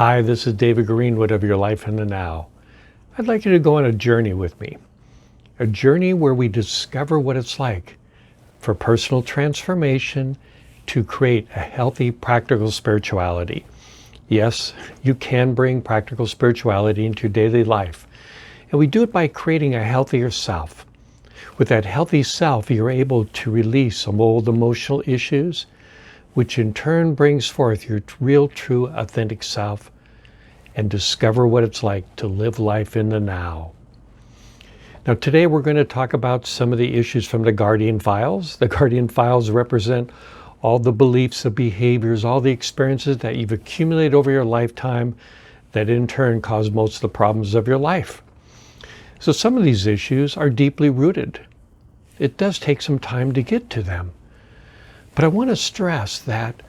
Hi, this is David Greenwood of Your Life in the Now. I'd like you to go on a journey with me. A journey where we discover what it's like for personal transformation to create a healthy, practical spirituality. Yes, you can bring practical spirituality into your daily life. And we do it by creating a healthier self. With that healthy self, you're able to release some old emotional issues, which in turn brings forth your real, true, authentic self, and discover what it's like to live life in the now. Now today we're going to talk about some of the issues from the Guardian Files. The Guardian Files represent all the beliefs, the behaviors, all the experiences that you've accumulated over your lifetime that in turn cause most of the problems of your life. So some of these issues are deeply rooted. It does take some time to get to them. But I want to stress that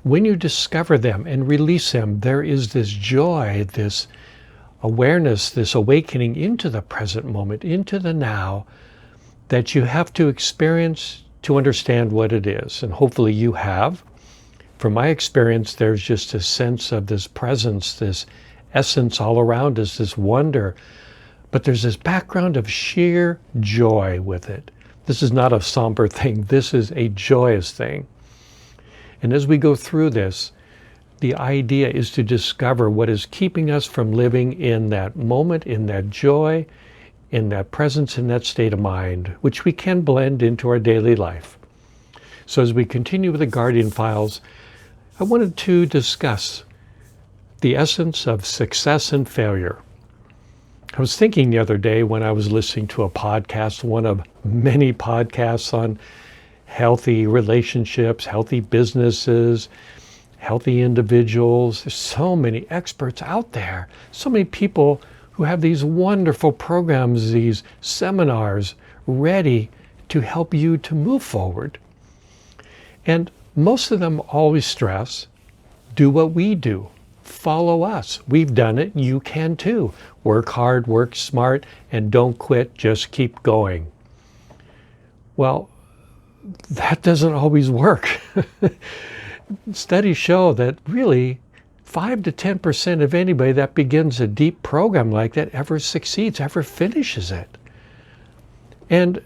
when you discover them and release them, there is this joy, this awareness, this awakening into the present moment, into the now, that you have to experience to understand what it is. And hopefully you have. From my experience, there's just a sense of this presence, this essence all around us, this wonder. But there's this background of sheer joy with it. This is not a somber thing. This is a joyous thing. And as we go through this, the idea is to discover what is keeping us from living in that moment, in that joy, in that presence, in that state of mind, which we can blend into our daily life. So as we continue with the Guardian Files, I wanted to discuss the essence of success and failure. I was thinking the other day when I was listening to a podcast, one of many podcasts on healthy relationships, healthy businesses, healthy individuals. There's so many experts out there, so many people who have these wonderful programs, these seminars ready to help you to move forward. And most of them always stress, do what we do. Follow us. We've done it. You can too. Work hard, work smart, and don't quit. Just keep going. Well, that doesn't always work. Studies show that really 5 to 10% of anybody that begins a deep program like that ever succeeds, ever finishes it. And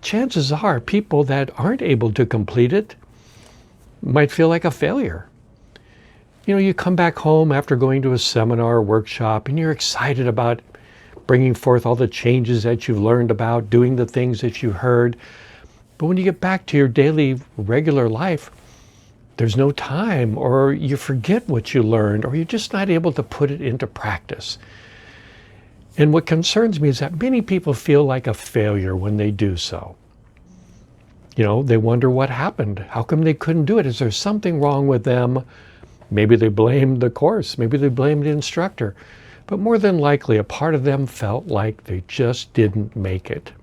chances are people that aren't able to complete it might feel like a failure. You know, you come back home after going to a seminar or workshop and you're excited about bringing forth all the changes that you've learned about, doing the things that you heard. But when you get back to your daily, regular life, there's no time, or you forget what you learned, or you're just not able to put it into practice. And what concerns me is that many people feel like a failure when they do so. You know, they wonder what happened. How come they couldn't do it? Is there something wrong with them? Maybe they blamed the course, maybe they blamed the instructor, but more than likely a part of them felt like they just didn't make it.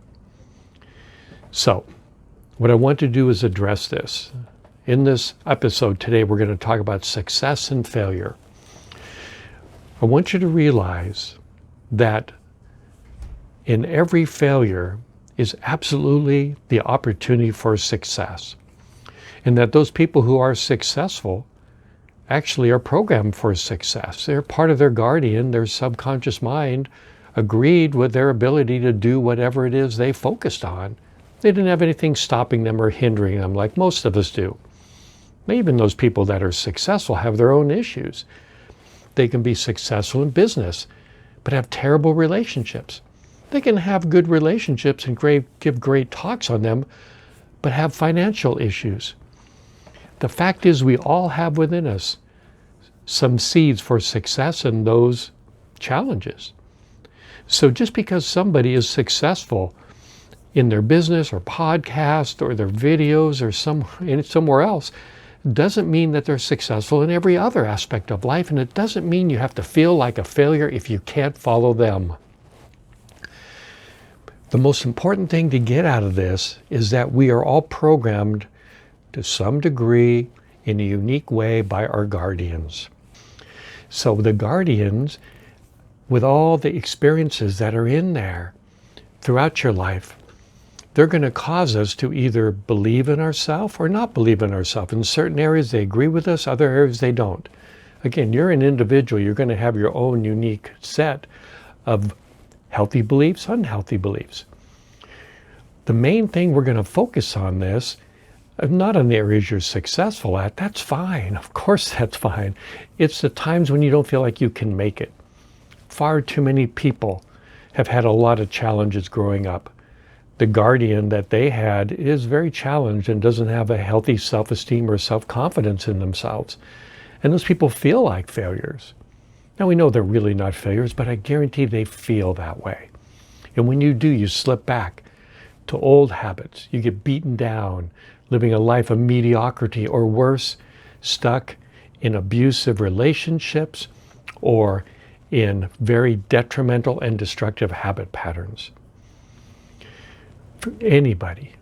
So, what I want to do is address this. In this episode today, we're going to talk about success and failure. I want you to realize that in every failure is absolutely the opportunity for success, and that those people who are successful actually are programmed for success. They're part of their guardian, their subconscious mind agreed with their ability to do whatever it is they focused on. They didn't have anything stopping them or hindering them like most of us do. Even those people that are successful have their own issues. They can be successful in business, but have terrible relationships. They can have good relationships and give great talks on them, but have financial issues. The fact is we all have within us some seeds for success in those challenges. So just because somebody is successful in their business or podcast or their videos or somewhere else doesn't mean that they're successful in every other aspect of life, and it doesn't mean you have to feel like a failure if you can't follow them. The most important thing to get out of this is that we are all programmed to some degree in a unique way by our guardians. So the guardians, with all the experiences that are in there throughout your life, they're going to cause us to either believe in ourselves or not believe in ourselves. In certain areas they agree with us, other areas they don't. Again, you're an individual. You're going to have your own unique set of healthy beliefs, unhealthy beliefs. The main thing we're going to focus on this, not on the areas you're successful at. That's fine. Of course, that's fine. It's the times when you don't feel like you can make it. Far too many people have had a lot of challenges growing up. The guardian that they had is very challenged and doesn't have a healthy self-esteem or self-confidence in themselves. And those people feel like failures. Now we know they're really not failures, but I guarantee they feel that way. And when you do, you slip back to old habits. You get beaten down, living a life of mediocrity, or worse, stuck in abusive relationships or in very detrimental and destructive habit patterns. Anybody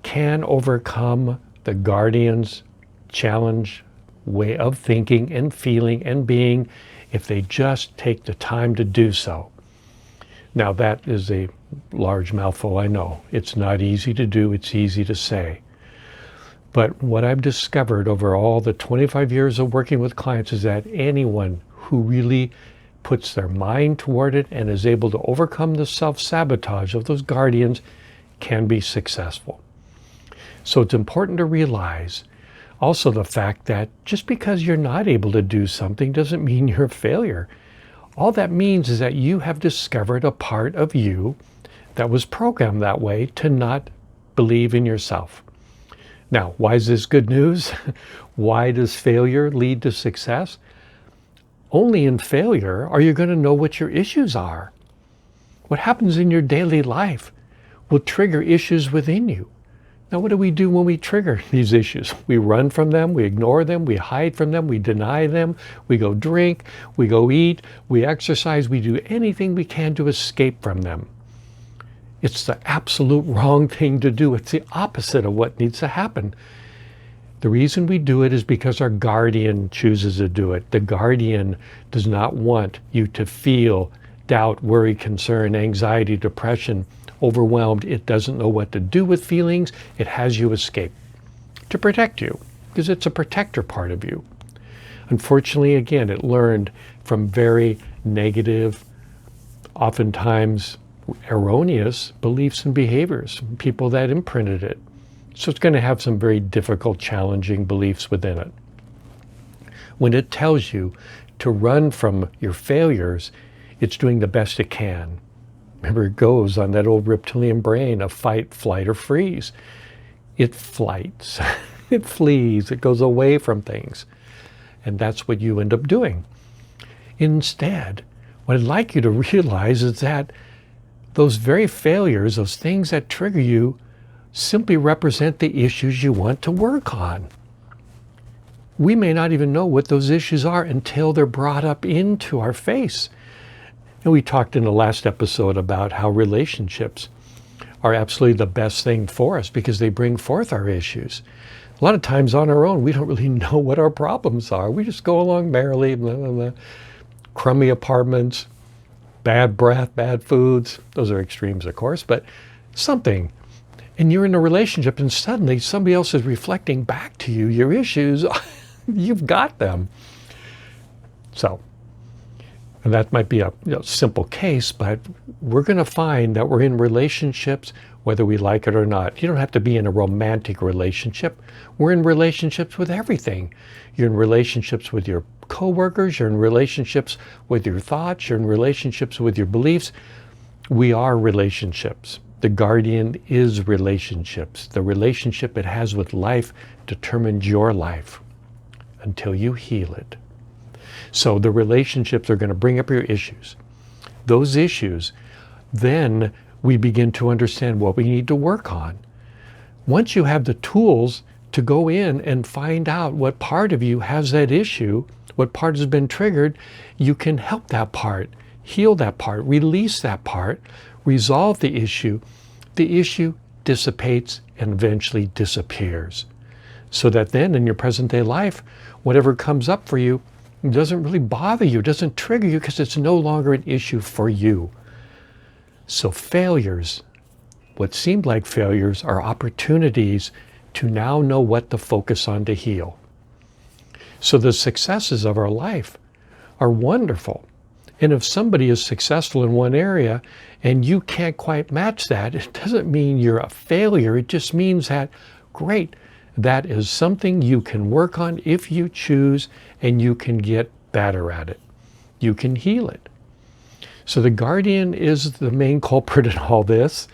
can overcome the guardian's challenge way of thinking and feeling and being if they just take the time to do so. Now that is a large mouthful, I know. It's not easy to do, it's easy to say. But what I've discovered over all the 25 years of working with clients is that anyone who really puts their mind toward it and is able to overcome the self-sabotage of those guardians can be successful. So it's important to realize also the fact that just because you're not able to do something doesn't mean you're a failure. All that means is that you have discovered a part of you that was programmed that way to not believe in yourself. Now, why is this good news? Why does failure lead to success? Only in failure are you going to know what your issues are. What happens in your daily life will trigger issues within you. Now, what do we do when we trigger these issues? We run from them, we ignore them, we hide from them, we deny them, we go drink, we go eat, we exercise, we do anything we can to escape from them. It's the absolute wrong thing to do. It's the opposite of what needs to happen. The reason we do it is because our guardian chooses to do it. The guardian does not want you to feel doubt, worry, concern, anxiety, depression, overwhelmed. It doesn't know what to do with feelings. It has you escape to protect you because it's a protector part of you. Unfortunately, again, it learned from very negative, oftentimes erroneous beliefs and behaviors, people that imprinted it. So it's going to have some very difficult, challenging beliefs within it. When it tells you to run from your failures, it's doing the best it can. Remember, it goes on that old reptilian brain of fight, flight, or freeze. It flights, it flees, it goes away from things. And that's what you end up doing. Instead, what I'd like you to realize is that those very failures, those things that trigger you, simply represent the issues you want to work on. We may not even know what those issues are until they're brought up into our face. And we talked in the last episode about how relationships are absolutely the best thing for us because they bring forth our issues. A lot of times on our own, we don't really know what our problems are. We just go along merrily, blah, blah, blah. Crummy apartments, bad breath, bad foods. Those are extremes, of course, but something. And you're in a relationship and suddenly somebody else is reflecting back to you your issues. You've got them. So, and that might be a simple case, but we're going to find that we're in relationships whether we like it or not. You don't have to be in a romantic relationship. We're in relationships with everything. You're in relationships with your coworkers, you're in relationships with your thoughts, you're in relationships with your beliefs. We are relationships. The guardian is relationships. The relationship it has with life determines your life until you heal it. So the relationships are going to bring up your issues. Those issues, then we begin to understand what we need to work on. Once you have the tools to go in and find out what part of you has that issue, what part has been triggered, you can help that part, heal that part, release that part, resolve the issue dissipates and eventually disappears. So that then in your present day life, whatever comes up for you doesn't really bother you, doesn't trigger you because it's no longer an issue for you. So failures, what seemed like failures, are opportunities to now know what to focus on to heal. So the successes of our life are wonderful. And if somebody is successful in one area and you can't quite match that, it doesn't mean you're a failure. It just means that, great, that is something you can work on if you choose, and you can get better at it. You can heal it. So the guardian is the main culprit in all this.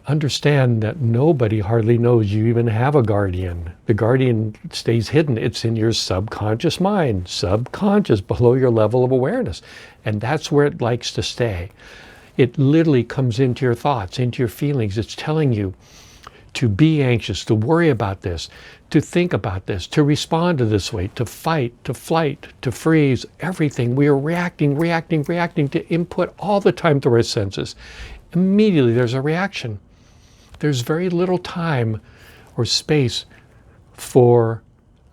Understand that nobody hardly knows you even have a guardian. The guardian stays hidden. It's in your subconscious mind, subconscious, below your level of awareness. And that's where it likes to stay. It literally comes into your thoughts, into your feelings. It's telling you to be anxious, to worry about this, to think about this, to respond to this way, to fight, to flight, to freeze, everything. We are reacting to input all the time through our senses. Immediately there's a reaction. There's very little time or space for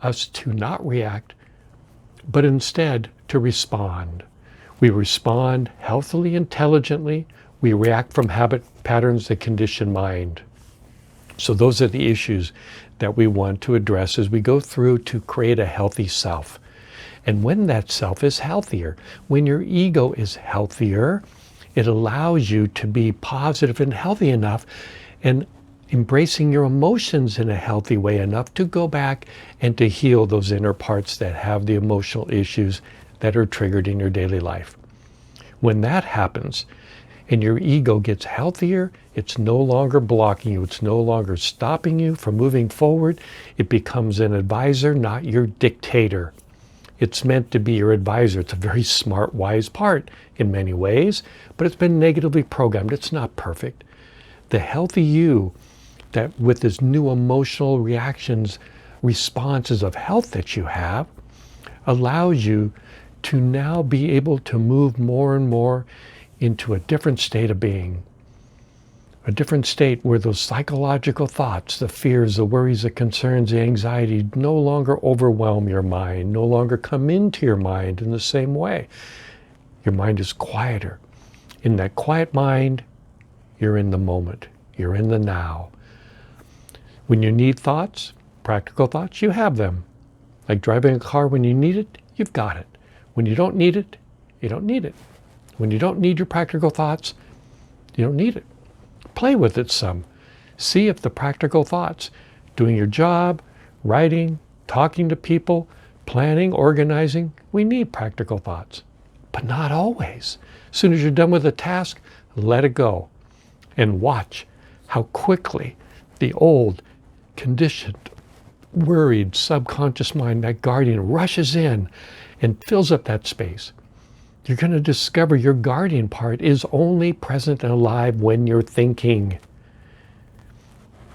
us to not react, but instead to respond. We respond healthily, intelligently. We react from habit patterns that condition mind. So those are the issues that we want to address as we go through to create a healthy self. And when that self is healthier, when your ego is healthier, it allows you to be positive and healthy enough and embracing your emotions in a healthy way enough to go back and to heal those inner parts that have the emotional issues that are triggered in your daily life. When that happens and your ego gets healthier, it's no longer blocking you. It's no longer stopping you from moving forward. It becomes an advisor, not your dictator. It's meant to be your advisor. It's a very smart, wise part in many ways, but it's been negatively programmed. It's not perfect. The healthy you, that with this new emotional reactions, responses of health that you have, allows you to now be able to move more and more into a different state of being. A different state where those psychological thoughts, the fears, the worries, the concerns, the anxiety no longer overwhelm your mind, no longer come into your mind in the same way. Your mind is quieter. In that quiet mind, you're in the moment. You're in the now. When you need thoughts, practical thoughts, you have them. Like driving a car, when you need it, you've got it. When you don't need it, you don't need it. When you don't need your practical thoughts, you don't need it. Play with it some. See if the practical thoughts, doing your job, writing, talking to people, planning, organizing, we need practical thoughts, but not always. As soon as you're done with a task, let it go and watch how quickly the old, conditioned, worried subconscious mind, that guardian, rushes in and fills up that space. You're going to discover your guardian part is only present and alive when you're thinking.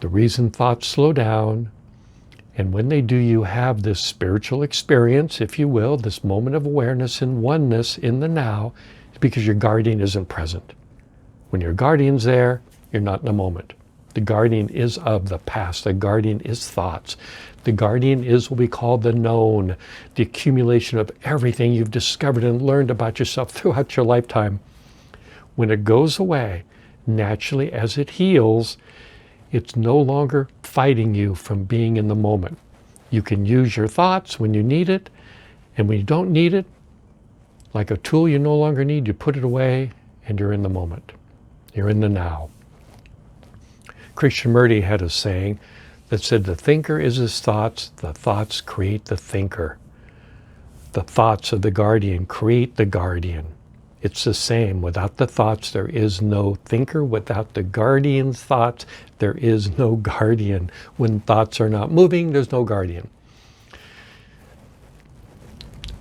The reason thoughts slow down, and when they do, you have this spiritual experience, if you will, this moment of awareness and oneness in the now, is because your guardian isn't present. When your guardian's there, you're not in the moment. The guardian is of the past. The guardian is thoughts. The guardian is what we call the known, the accumulation of everything you've discovered and learned about yourself throughout your lifetime. When it goes away, naturally as it heals, it's no longer fighting you from being in the moment. You can use your thoughts when you need it, and when you don't need it, like a tool you no longer need, you put it away and you're in the moment. You're in the now. Krishnamurti had a saying that said, the thinker is his thoughts, the thoughts create the thinker. The thoughts of the guardian create the guardian. It's the same. Without the thoughts, there is no thinker. Without the guardian's thoughts, there is no guardian. When thoughts are not moving, there's no guardian.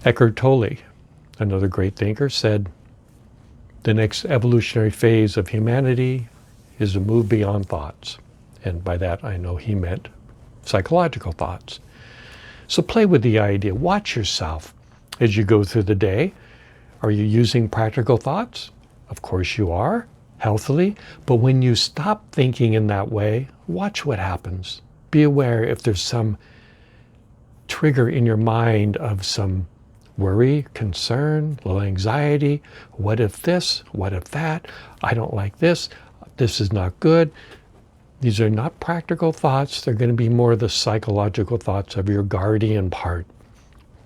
Eckhart Tolle, another great thinker, said, the next evolutionary phase of humanity is to move beyond thoughts. And by that, I know he meant psychological thoughts. So play with the idea. Watch yourself as you go through the day. Are you using practical thoughts? Of course you are, healthily. But when you stop thinking in that way, watch what happens. Be aware if there's some trigger in your mind of some worry, concern, little anxiety. What if this? What if that? I don't like this. This is not good. These are not practical thoughts. They're going to be more the psychological thoughts of your guardian part.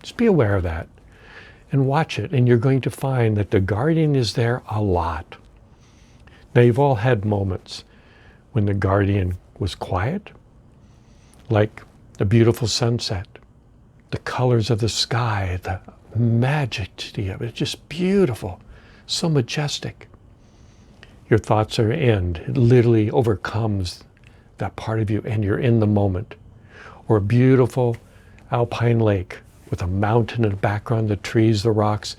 Just be aware of that and watch it, and you're going to find that the guardian is there a lot. Now, you've all had moments when the guardian was quiet, like a beautiful sunset, the colors of the sky, the majesty of it, just beautiful, so majestic. Your thoughts are in. It literally overcomes that part of you, and you're in the moment. Or a beautiful alpine lake with a mountain in the background, the trees, the rocks.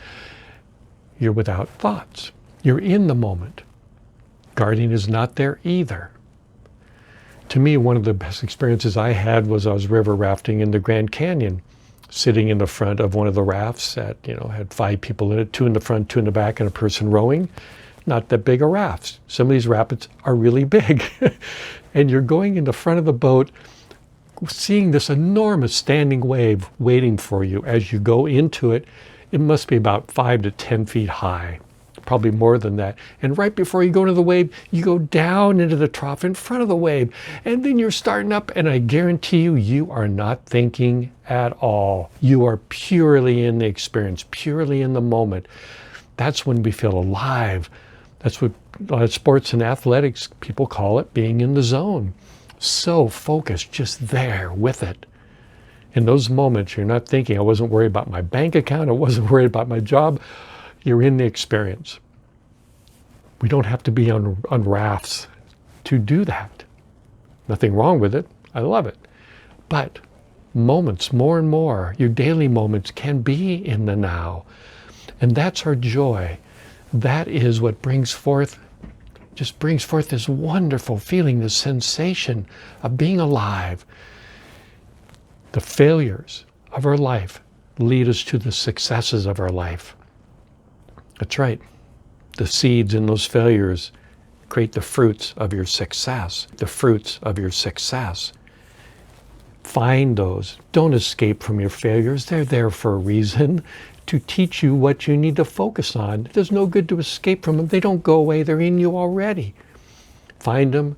You're without thoughts. You're in the moment. Guardian is not there either. To me, one of the best experiences I had was I was river rafting in the Grand Canyon, sitting in the front of one of the rafts that, had 5 people in it, 2 in the front, 2 in the back, and a person rowing. Not that big a raft. Some of these rapids are really big. And you're going in the front of the boat, seeing this enormous standing wave waiting for you as you go into it. It must be about 5 to 10 feet high, probably more than that. And right before you go into the wave, you go down into the trough in front of the wave. And then you're starting up, and I guarantee you, you are not thinking at all. You are purely in the experience, purely in the moment. That's when we feel alive. That's what sports and athletics people call it, being in the zone. So focused, just there with it. In those moments, you're not thinking, I wasn't worried about my bank account, I wasn't worried about my job. You're in the experience. We don't have to be on rafts to do that. Nothing wrong with it. I love it. But moments, more and more, your daily moments can be in the now. And that's our joy. That is what brings forth this wonderful feeling, this sensation of being alive. The failures of our life lead us to the successes of our life. That's right. The seeds in those failures create the fruits of your success. The fruits of your success. Find those. Don't escape from your failures. They're there for a reason, to teach you what you need to focus on. There's no good to escape from them. They don't go away. They're in you already. Find them,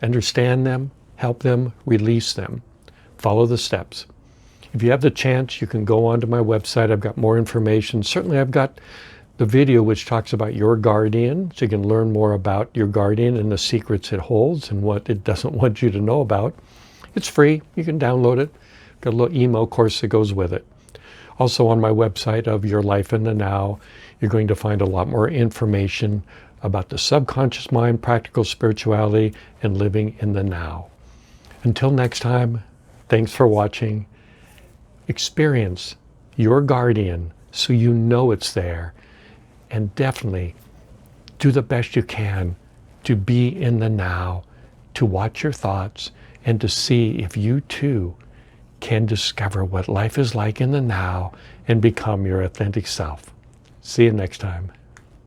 understand them, help them, release them. Follow the steps. If you have the chance, you can go onto my website. I've got more information. Certainly, I've got the video which talks about your guardian, so you can learn more about your guardian and the secrets it holds and what it doesn't want you to know about. It's free. You can download it. Got a little email course that goes with it. Also on my website of Your Life in the Now, you're going to find a lot more information about the subconscious mind, practical spirituality, and living in the now. Until next time, thanks for watching. Experience your guardian so you know it's there, and definitely do the best you can to be in the now, to watch your thoughts, and to see if you too can discover what life is like in the now and become your authentic self. See you next time.